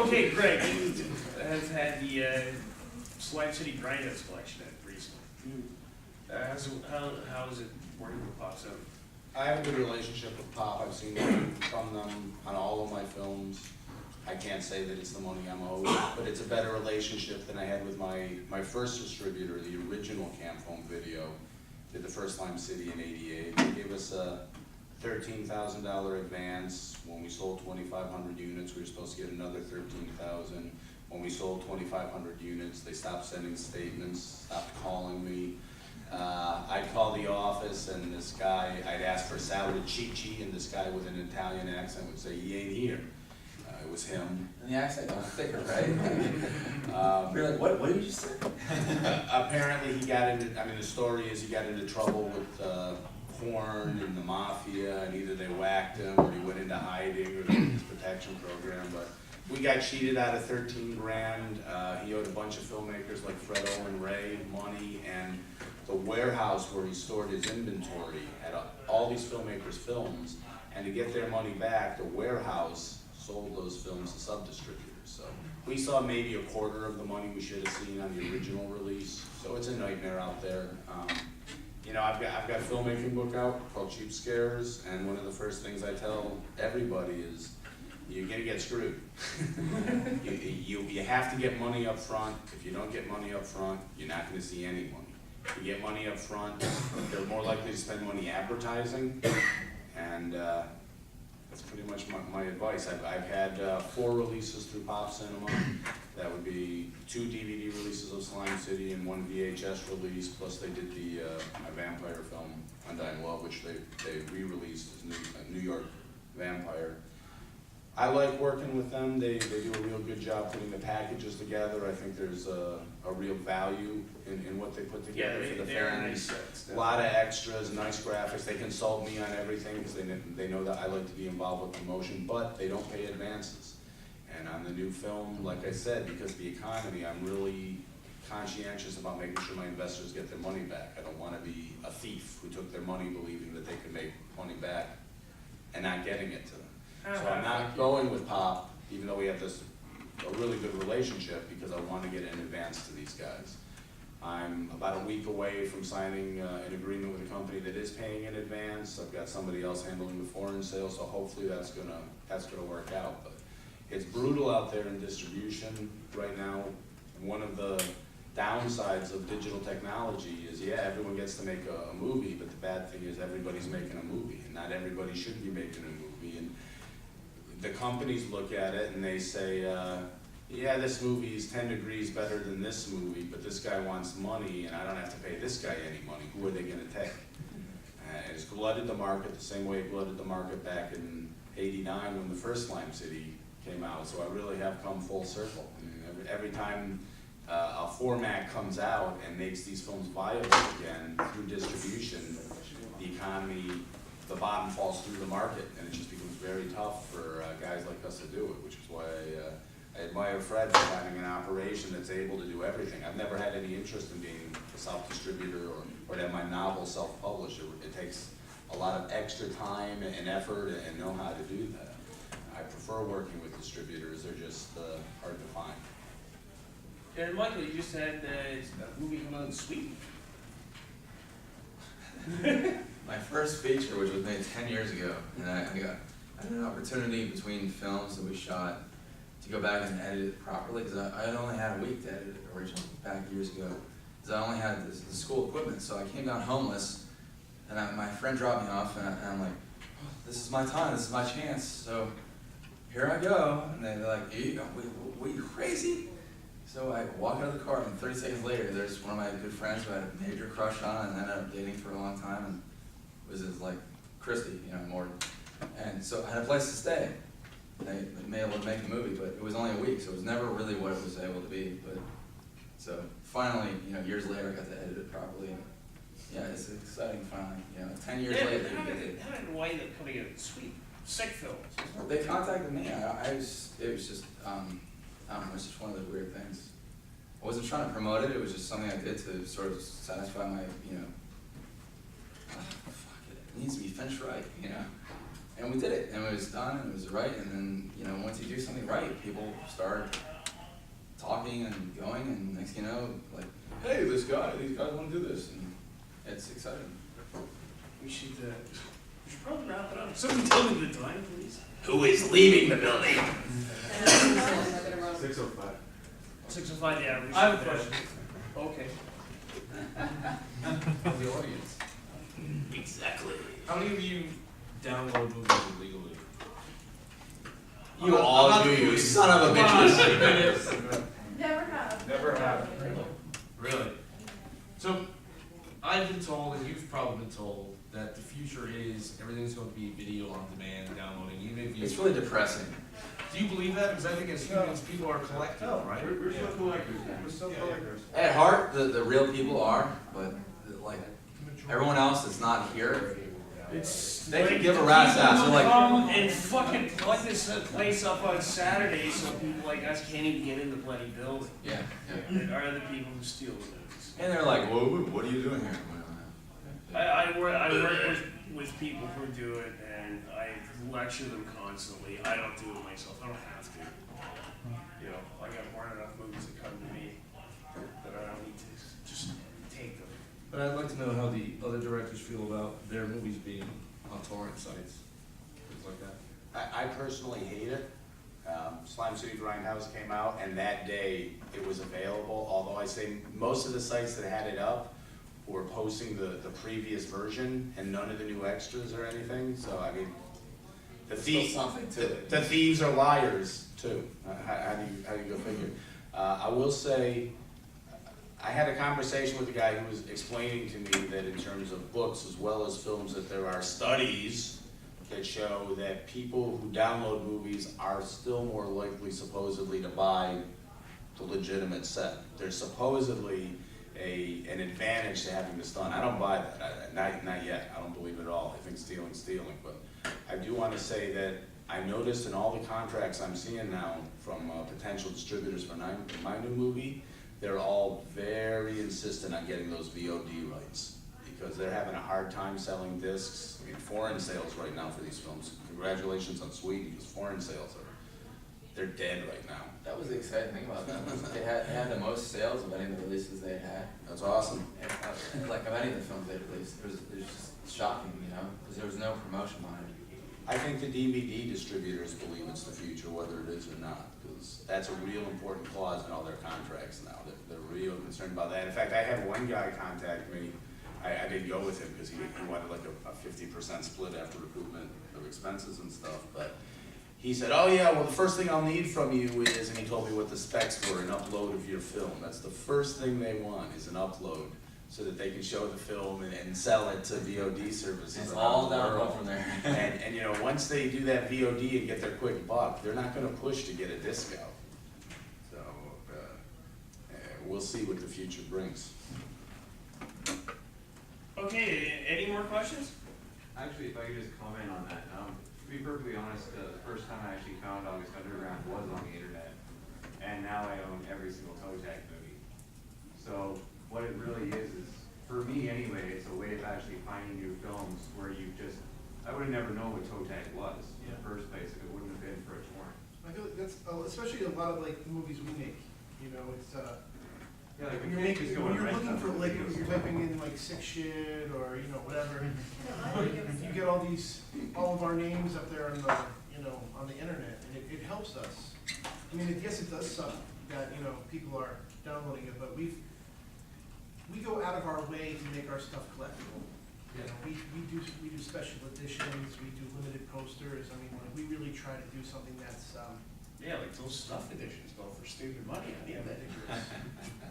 Okay, Greg, you have had the Slime City Grindhouse collection recently. How is it working with Pop 7? I have a good relationship with Pop. I've seen them from them on all of my films. I can't say that it's the money I'm owed, but it's a better relationship than I had with my first distributor, the original Cam Foam Video. Did the first Slime City in '88. They gave us a $13,000 advance. When we sold 2,500 units, we were supposed to get another $13,000. When we sold 2,500 units, they stopped sending statements, stopped calling me. I'd call the office and this guy, I'd ask for salad Chi-Chi, and this guy with an Italian accent would say, "He ain't here." It was him. And the accent got thicker, right? You're like, what did you just say? Apparently he got into, I mean the story is he got into trouble with porn and the mafia, and either they whacked him or he went into hiding or his protection program, but we got cheated out of 13 grand. He owed a bunch of filmmakers like Fredo and Ray money, and the warehouse where he stored his inventory had all these filmmakers' films, and to get their money back, the warehouse sold those films to sub-distributors. So we saw maybe a quarter of the money we should have seen on the original release. So it's a nightmare out there. You know, I've got a filmmaking book out called Cheap Scares, and one of the first things I tell everybody is, you're gonna get screwed. you have to get money up front. If you don't get money up front, you're not gonna see any money. If you get money up front, they're more likely to spend money advertising, and that's pretty much my advice. I've had 4 releases through Pop Cinema. That would be 2 DVD releases of Slime City and 1 VHS release, plus they did the my vampire film, Undying Love, which they re-released as New York Vampire. I like working with them. They do a real good job putting the packages together. I think there's a real value in what they put together for the fans. Nice A lot of extras, nice graphics. They consult me on everything because they know that I like to be involved with promotion, but they don't pay advances. And on the new film, like I said, because of the economy, I'm really conscientious about making sure my investors get their money back. I don't want to be a thief who took their money believing that they could make money back and not getting it to them. So I'm not going with Pop, even though we have a really good relationship, because I want to get in advance to these guys. I'm about a week away from signing an agreement with a company that is paying in advance. I've got somebody else handling the foreign sales, so hopefully that's gonna work out. But it's brutal out there in distribution right now. One of the downsides of digital technology is, yeah, everyone gets to make a movie, but the bad thing is everybody's making a movie, and not everybody should be making a movie. And the companies look at it and they say, yeah, this movie is 10 degrees better than this movie, but this guy wants money and I don't have to pay this guy any money. Who are they going to take? It's glutted the market the same way it glutted the market back in '89 when the first Slime City came out. So I really have come full circle. I mean, every time a format comes out and makes these films viable again through distribution, the economy, the bottom falls through the market, and it just becomes very tough for guys like us to do it, which is why I admire Fred for having an operation that's able to do everything. I've never had any interest in being a self-distributor or to have my novel self-published. It takes a lot of extra time and effort and know-how to do that. I prefer working with distributors. They're just hard to find. And Michael, you just had a movie come out in Sweden. My first feature, which was made 10 years ago, and I had an opportunity between films that we shot to go back and edit it properly, because I had only had a week to edit it originally back years ago, because I only had the school equipment. So I came down homeless, and my friend dropped me off, and I'm like, oh, this is my time, this is my chance. So here I go, and they're like, were you crazy? So I walk out of the car, and 30 seconds later, there's one of my good friends who I had a major crush on, and ended up dating for a long time, and was his, like, Christy, more. And so I had a place to stay. They may able to make the movie, but it was only a week, so it was never really what it was able to be. But so finally, years later, I got to edit it properly. And yeah, it's exciting. Finally, 10 years later. How did why end up coming in Sweden? Sick films. They contacted me. It was just I don't know. It's just one of those weird things. I wasn't trying to promote it. It was just something I did to sort of satisfy my, fuck it. It needs to be finished right, And we did it, and it was done, and it was right, and then, you know, once you do something right, people start talking and going, and next thing you know, like, hey, these guys want to do this, and it's exciting. We should probably wrap it up. Somebody tell me the time, please. Who is leaving the building? 6:05. 6:05, yeah. We I have a should, question. Okay. Of the audience. Exactly. How many of you download movies illegally? You all do, you son of a bitches. Never have. Never have. Really? So, I've been told, and you've probably been told, that the future is everything's going to be video on demand, downloading, even if you... It's really depressing. Do you believe that? Because I think as humans, people are collective, right? We're still collectors, man. We're still collectors. At heart, the real people are, but like everyone else that's not here, It's they like can give a the rat's people ass. who They're like, come and fucking plug this place up on Saturday so people like us can't even get in the bloody building. yeah, yeah. And are the people who steal the movies. And they're like, whoa, what are you doing here? I work with people who do it, and I lecture them constantly. I don't do it myself. I don't have to. You know, I got more than enough movies that come to me that I don't need to just take them. But I'd like to know how the other directors feel about their movies being on torrent sites, things like that. I personally hate it. Slime City Grindhouse came out, and that day it was available, although I say most of the sites that had it up were posting the previous version and none of the new extras or anything, so I mean, the thieves, something to it. the thieves are liars too. How do you go figure? I will say, I had a conversation with a guy who was explaining to me that in terms of books as well as films, that there are studies that show that people who download movies are still more likely supposedly to buy the legitimate set. There's supposedly an advantage to having this done. I don't buy that, not yet. I don't believe it at all. I think stealing's stealing, but I do want to say that I noticed in all the contracts I'm seeing now from potential distributors for my new movie, they're all very insistent on getting those VOD rights because they're having a hard time selling discs. I mean, foreign sales right now for these films. Congratulations on Sweden, because foreign sales they're dead right now. That was the exciting thing about them. They had the most sales of any of the releases they had. That's awesome. And, like of any of the films they released, it was just shocking, you know, because there was no promotion behind it. I think the DVD distributors believe it's the future, whether it is or not, because that's a real important clause in all their contracts now. They're real concerned about that. In fact, I had one guy contact me. I didn't go with him because he wanted like a 50% split after recoupment of expenses and stuff, but he said, oh yeah, well the first thing I'll need from you is, and he told me what the specs were, an upload of your film. That's the first thing they want, is an upload, so that they can show the film and sell it to VOD services. It's around all the world. downhill from there. And you know, once they do that VOD and get their quick buck, they're not gonna push to get a disc out. So, we'll see what the future brings. Okay, any more questions? Actually, if I could just comment on that, to be perfectly honest, the first time I actually found August Underground was on the internet, and now I own every single Toetag movie. So what it really is, for me anyway, it's a way of actually finding new films where you just, I would have never known what Toetag was in the first place if it wouldn't have been for a torrent. I feel like that's, especially a lot of like the movies we make, you know, it's, Yeah, like when we you're can't just making, go when and you're rent looking for something. like, you're typing in like sick shit or, you know, whatever, you get all of our names up there on the, you know, on the internet, and it helps us. I mean, yes, it does suck that, you know, people are downloading it, but we go out of our way to make our stuff collectible. You know, we do special editions, we do limited posters, I mean, like, we really try to do something that's, Yeah, like those stuff editions go for stupid money. I mean,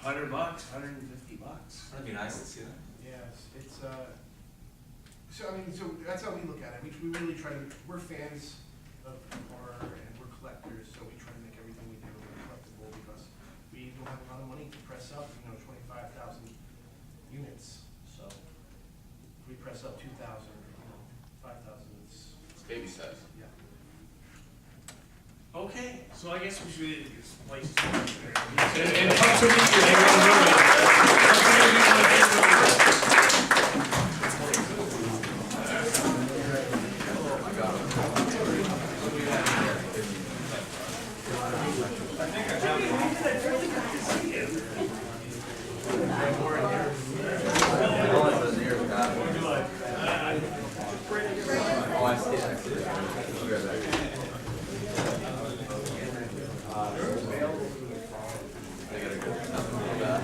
$100, $150. That'd be nice to see that. yes, it's, so I mean, so that's how we look at it. We really try to, we're fans of horror and we're collectors, so we try to make everything we do collectible because we don't have a lot of money to press up, you know, 25,000 units. So if we press up 2,000, you know, 5,000, it's, It's baby steps. yeah. Okay, so I guess we should place it there. And come to meet you, everyone. Oh my God. Oh, I see it, I see it. You guys are- I gotta go. Nothing about